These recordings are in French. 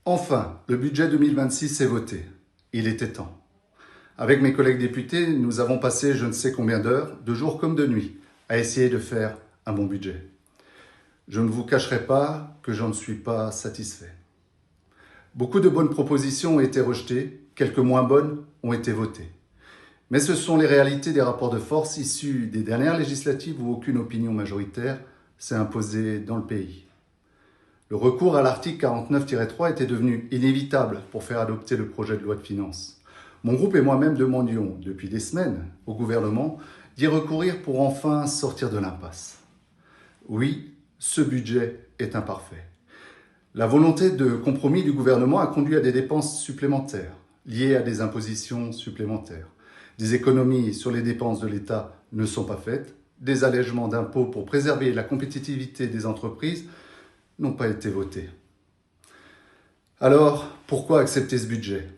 Enfin, le budget 2026 est voté. Il était temps. Avec mes collègues députés, nous avons passé je ne sais combien d'heures, de jour comme de nuit, à essayer de faire un bon budget. Je ne vous cacherai pas que j'en suis pas satisfait. Beaucoup de bonnes propositions ont été rejetées, quelques moins bonnes ont été votées. Mais ce sont les réalités des rapports de force issus des dernières législatives où aucune opinion majoritaire s'est imposée dans le pays. Le recours à l'article 49-3 était devenu inévitable pour faire adopter le projet de loi de finances. Mon groupe et moi-même demandions depuis des semaines au gouvernement d'y recourir pour enfin sortir de l'impasse. Oui, ce budget est imparfait. La volonté de compromis du gouvernement a conduit à des dépenses supplémentaires, liées à des impositions supplémentaires. Des économies sur les dépenses de l'État ne sont pas faites, des allègements d'impôts pour préserver la compétitivité des entreprises n'ont pas été votés. Alors, pourquoi accepter ce budget?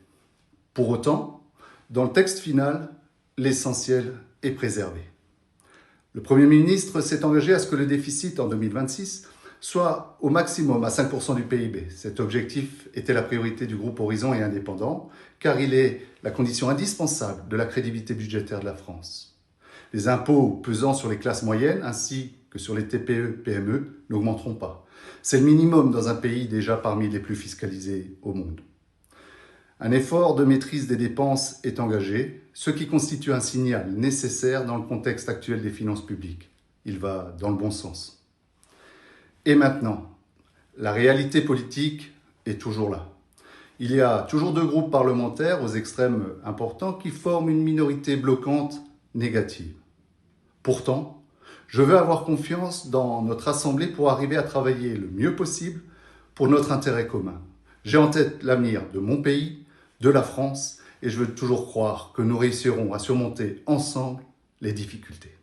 Pour autant, dans le texte final, l'essentiel est préservé. Le Premier ministre s'est engagé à ce que le déficit en 2026 soit au maximum à 5% du PIB. Cet objectif était la priorité du groupe Horizon et Indépendants, car il est la condition indispensable de la crédibilité budgétaire de la France. Les impôts pesant sur les classes moyennes ainsi que sur les TPE-PME n'augmenteront pas. C'est le minimum dans un pays déjà parmi les plus fiscalisés au monde. Un effort de maîtrise des dépenses est engagé, ce qui constitue un signal nécessaire dans le contexte actuel des finances publiques. Il va dans le bon sens. Et maintenant, la réalité politique est toujours là. Il y a toujours deux groupes parlementaires aux extrêmes importants qui forment une minorité bloquante négative. Pourtant, je veux avoir confiance dans notre Assemblée pour arriver à travailler le mieux possible pour notre intérêt commun. J'ai en tête l'avenir de mon pays, de la France, et je veux toujours croire que nous réussirons à surmonter ensemble les difficultés.